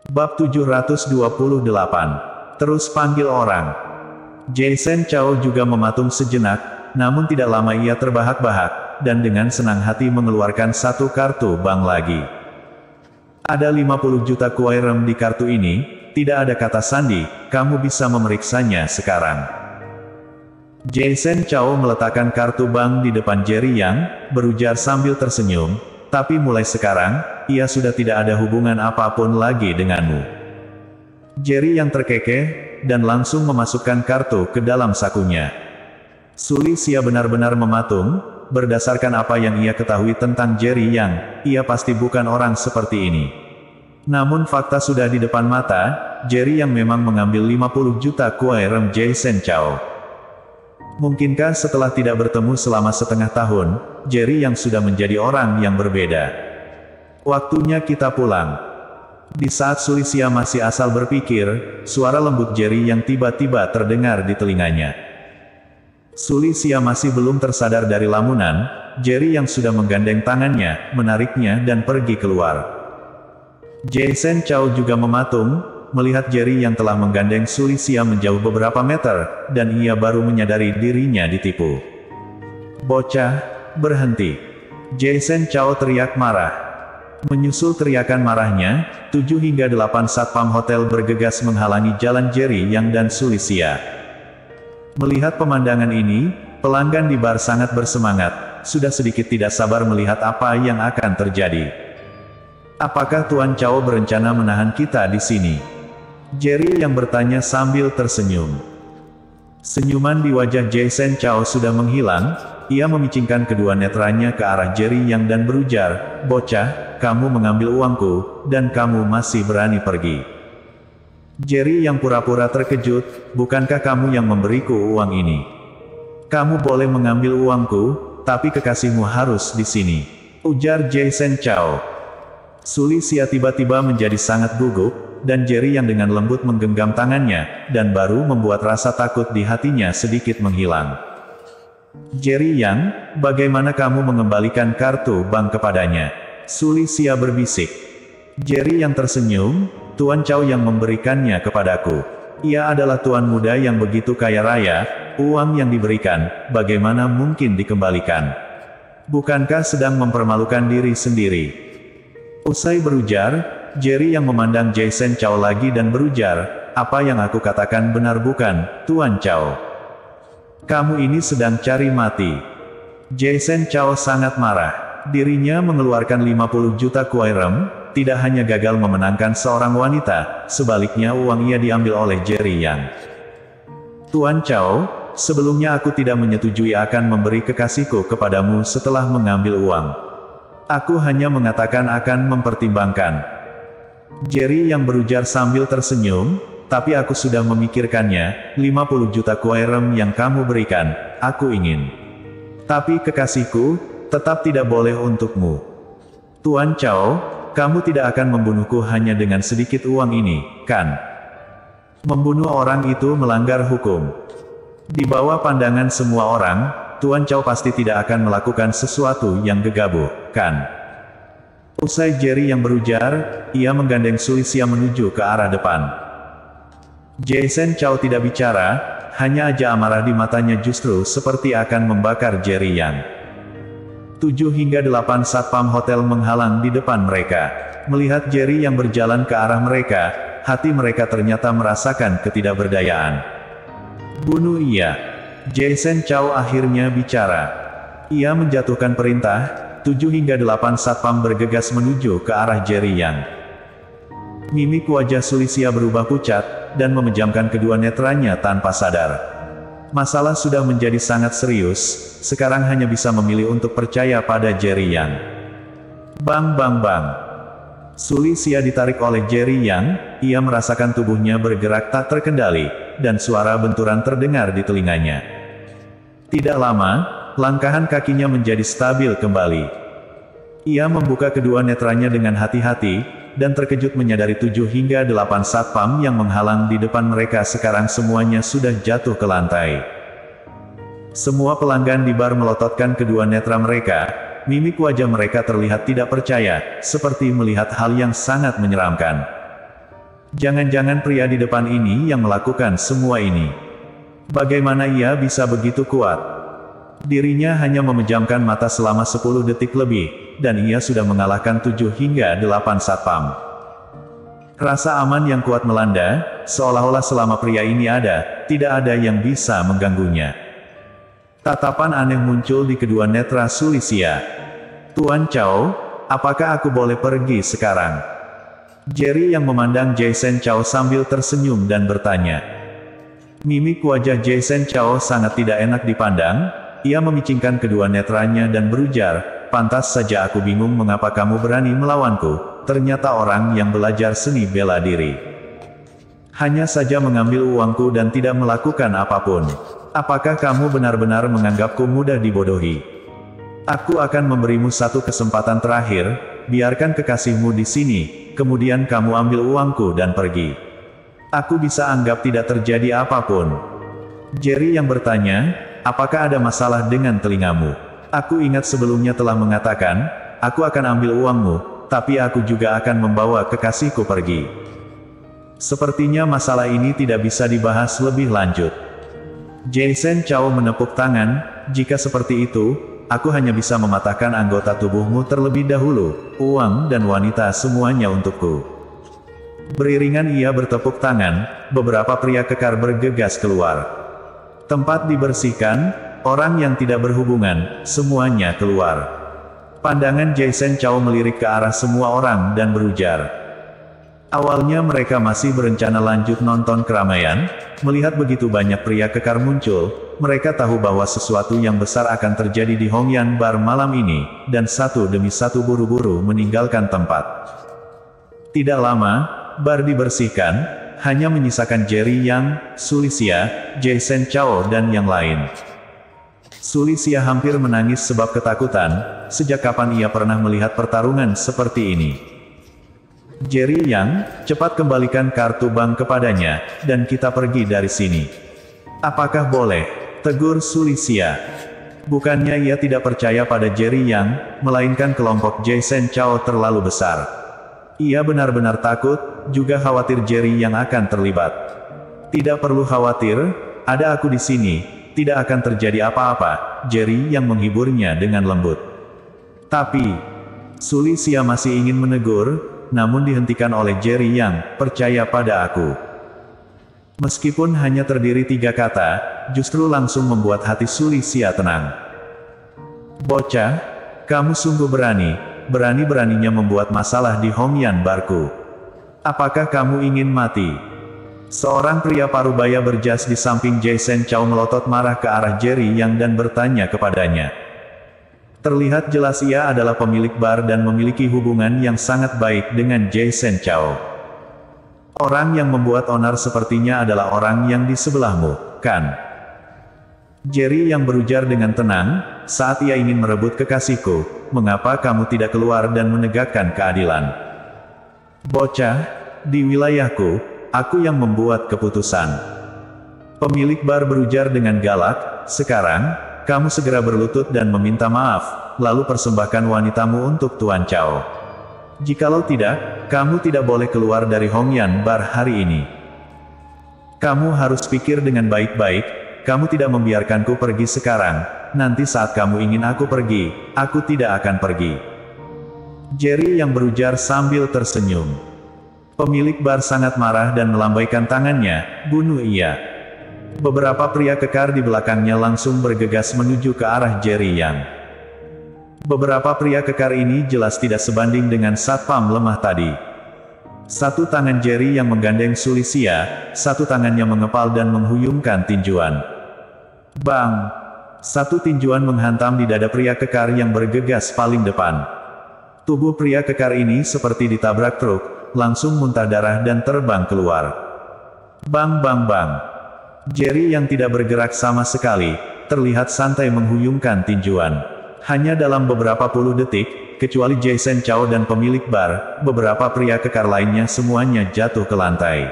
Bab 728. Terus panggil orang. Jason Chow juga mematung sejenak, namun tidak lama ia terbahak-bahak, dan dengan senang hati mengeluarkan satu kartu bank lagi. Ada 50 juta kuai rem di kartu ini, tidak ada kata sandi, kamu bisa memeriksanya sekarang. Jason Chow meletakkan kartu bank di depan Jerry Yang, berujar sambil tersenyum, tapi mulai sekarang, ia sudah tidak ada hubungan apapun lagi denganmu. Jerry yang terkekeh, dan langsung memasukkan kartu ke dalam sakunya. Sulisia benar-benar mematung, berdasarkan apa yang ia ketahui tentang Jerry Yang, ia pasti bukan orang seperti ini. Namun fakta sudah di depan mata, Jerry Yang memang mengambil 50 juta kuai rem Jason Chow. Mungkinkah setelah tidak bertemu selama setengah tahun, Jerry Yang sudah menjadi orang yang berbeda? Waktunya kita pulang. Di saat Sulisia masih asal berpikir, suara lembut Jerry Yang tiba-tiba terdengar di telinganya. Sulisia masih belum tersadar dari lamunan, Jerry Yang sudah menggandeng tangannya, menariknya dan pergi keluar. Jason Chow juga mematung, melihat Jerry yang telah menggandeng Sulisia menjauh beberapa meter, dan ia baru menyadari dirinya ditipu. "Bocah, berhenti!" Jason Chow teriak marah. Menyusul teriakan marahnya, 7 hingga 8 satpam hotel bergegas menghalangi jalan Jerry Yang dan Sulisia. Melihat pemandangan ini, pelanggan di bar sangat bersemangat, sudah sedikit tidak sabar melihat apa yang akan terjadi. "Apakah Tuan Chow berencana menahan kita di sini?" Jerry yang bertanya sambil tersenyum. Senyuman di wajah Jason Chow sudah menghilang, ia memicingkan kedua netranya ke arah Jerry Yang dan berujar, "Bocah, kamu mengambil uangku, dan kamu masih berani pergi." Jerry Yang pura-pura terkejut, "Bukankah kamu yang memberiku uang ini? Kamu boleh mengambil uangku, tapi kekasihmu harus di sini," ujar Jason Chow. Sulisia tiba-tiba menjadi sangat gugup, dan Jerry Yang dengan lembut menggenggam tangannya, dan baru membuat rasa takut di hatinya sedikit menghilang. "Jerry Yang, bagaimana kamu mengembalikan kartu bank kepadanya?" Sulisia berbisik. Jerry Yang tersenyum, "Tuan Chow yang memberikannya kepadaku. Ia adalah tuan muda yang begitu kaya raya, uang yang diberikan, bagaimana mungkin dikembalikan? Bukankah sedang mempermalukan diri sendiri?" Usai berujar, Jerry Yang memandang Jason Chow lagi dan berujar, "Apa yang aku katakan benar bukan, Tuan Chow? Kamu ini sedang cari mati." Jason Chow sangat marah. Dirinya mengeluarkan 50 juta kuai rem, tidak hanya gagal memenangkan seorang wanita, sebaliknya uang ia diambil oleh Jerry Yang. "Tuan Chow, sebelumnya aku tidak menyetujui akan memberi kekasihku kepadamu setelah mengambil uang. Aku hanya mengatakan akan mempertimbangkan." Jerry Yang berujar sambil tersenyum, "Tapi aku sudah memikirkannya, 50 juta kuai rem yang kamu berikan, aku ingin. Tapi kekasihku, tetap tidak boleh untukmu. Tuan Chow, kamu tidak akan membunuhku hanya dengan sedikit uang ini, kan? Membunuh orang itu melanggar hukum. Di bawah pandangan semua orang, Tuan Chow pasti tidak akan melakukan sesuatu yang gegabah, kan?" Usai Jerry Yang berujar, ia menggandeng Sulisia menuju ke arah depan. Jason Chow tidak bicara, hanya aja amarah di matanya justru seperti akan membakar Jerry Yang. 7 hingga 8 satpam hotel menghalang di depan mereka. Melihat Jerry Yang berjalan ke arah mereka, hati mereka ternyata merasakan ketidakberdayaan. "Bunuh ia." Jason Chow akhirnya bicara. Ia menjatuhkan perintah, 7 hingga 8 satpam bergegas menuju ke arah Jerry Yang. Mimik wajah Sulisia berubah pucat, dan memejamkan kedua netranya tanpa sadar. Masalah sudah menjadi sangat serius, sekarang hanya bisa memilih untuk percaya pada Jerry Yang. Bang bang bang. Sulisia ditarik oleh Jerry Yang, ia merasakan tubuhnya bergerak tak terkendali, dan suara benturan terdengar di telinganya. Tidak lama, langkahan kakinya menjadi stabil kembali. Ia membuka kedua netranya dengan hati-hati, dan terkejut menyadari 7 hingga 8 satpam yang menghalang di depan mereka sekarang semuanya sudah jatuh ke lantai. Semua pelanggan di bar melototkan kedua netra mereka, mimik wajah mereka terlihat tidak percaya, seperti melihat hal yang sangat menyeramkan. Jangan-jangan pria di depan ini yang melakukan semua ini. Bagaimana ia bisa begitu kuat? Dirinya hanya memejamkan mata selama 10 detik lebih, dan ia sudah mengalahkan 7 hingga 8 satpam. Rasa aman yang kuat melanda, seolah-olah selama pria ini ada, tidak ada yang bisa mengganggunya. Tatapan aneh muncul di kedua netra Sulisia. Tuan Chao, apakah aku boleh pergi sekarang? Jerry yang memandang Jason Chao sambil tersenyum dan bertanya. Mimik wajah Jason Chao sangat tidak enak dipandang, ia memicingkan kedua netranya dan berujar, pantas saja aku bingung mengapa kamu berani melawanku, ternyata orang yang belajar seni bela diri. Hanya saja mengambil uangku dan tidak melakukan apapun. Apakah kamu benar-benar menganggapku mudah dibodohi? Aku akan memberimu satu kesempatan terakhir, biarkan kekasihmu di sini, kemudian kamu ambil uangku dan pergi. Aku bisa anggap tidak terjadi apapun. Jerry yang bertanya, apakah ada masalah dengan telingamu? Aku ingat sebelumnya telah mengatakan, aku akan ambil uangmu, tapi aku juga akan membawa kekasihku pergi. Sepertinya masalah ini tidak bisa dibahas lebih lanjut. Jason Chao menepuk tangan, jika seperti itu, aku hanya bisa mematahkan anggota tubuhmu terlebih dahulu, uang dan wanita semuanya untukku. Beriringan ia bertepuk tangan, beberapa pria kekar bergegas keluar. Tempat dibersihkan, orang yang tidak berhubungan, semuanya keluar. Pandangan Jason Chao melirik ke arah semua orang dan berujar. Awalnya mereka masih berencana lanjut nonton keramaian, melihat begitu banyak pria kekar muncul, mereka tahu bahwa sesuatu yang besar akan terjadi di Hongyan Bar malam ini, dan satu demi satu buru-buru meninggalkan tempat. Tidak lama, bar dibersihkan, hanya menyisakan Jerry Yang, Sulisia, Jason Chao dan yang lain. Sulisia hampir menangis sebab ketakutan, sejak kapan ia pernah melihat pertarungan seperti ini. Jerry Yang, cepat kembalikan kartu bank kepadanya, dan kita pergi dari sini. Apakah boleh? Tegur Sulisia. Bukannya ia tidak percaya pada Jerry Yang, melainkan kelompok Jason Chao terlalu besar. Ia benar-benar takut, juga khawatir Jerry Yang akan terlibat. Tidak perlu khawatir, ada aku di sini, tidak akan terjadi apa-apa, Jerry Yang menghiburnya dengan lembut. Tapi, Sulisia masih ingin menegur, namun dihentikan oleh Jerry Yang, percaya pada aku. Meskipun hanya terdiri 3 kata, justru langsung membuat hati Sulisia tenang. Bocah, kamu sungguh berani, berani-beraninya membuat masalah di Hongyan Barku. Apakah kamu ingin mati? Seorang pria parubaya berjas di samping Jason Chao melotot marah ke arah Jerry Yang dan bertanya kepadanya. Terlihat jelas ia adalah pemilik bar dan memiliki hubungan yang sangat baik dengan Jason Chao. Orang yang membuat onar sepertinya adalah orang yang di sebelahmu, kan? Jerry Yang berujar dengan tenang, saat ia ingin merebut kekasihku, mengapa kamu tidak keluar dan menegakkan keadilan? Bocah, di wilayahku, aku yang membuat keputusan. Pemilik bar berujar dengan galak, sekarang, kamu segera berlutut dan meminta maaf, lalu persembahkan wanitamu untuk Tuan Chao. Jikalau tidak, kamu tidak boleh keluar dari Hongyan Bar hari ini. Kamu harus pikir dengan baik-baik, kamu tidak membiarkanku pergi sekarang, nanti saat kamu ingin aku pergi, aku tidak akan pergi. Jerry Yang berujar sambil tersenyum. Pemilik bar sangat marah dan melambaikan tangannya, bunuh ia. Beberapa pria kekar di belakangnya langsung bergegas menuju ke arah Jerry Yang. Beberapa pria kekar ini jelas tidak sebanding dengan satpam lemah tadi. Satu tangan Jerry Yang menggandeng Sulisia, satu tangannya mengepal dan menghuyungkan tinjuan. Bang! Satu tinjuan menghantam di dada pria kekar yang bergegas paling depan. Tubuh pria kekar ini seperti ditabrak truk, langsung muntah darah dan terbang keluar. Bang bang bang! Jerry Yang tidak bergerak sama sekali, terlihat santai menghuyungkan tinjuan. Hanya dalam beberapa puluh detik, kecuali Jason Chao dan pemilik bar, beberapa pria kekar lainnya semuanya jatuh ke lantai.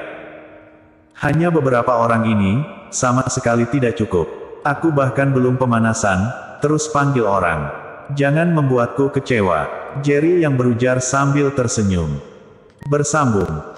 Hanya beberapa orang ini, sama sekali tidak cukup. Aku bahkan belum pemanasan, terus panggil orang. Jangan membuatku kecewa. Jerry Yang berujar sambil tersenyum. Bersambung.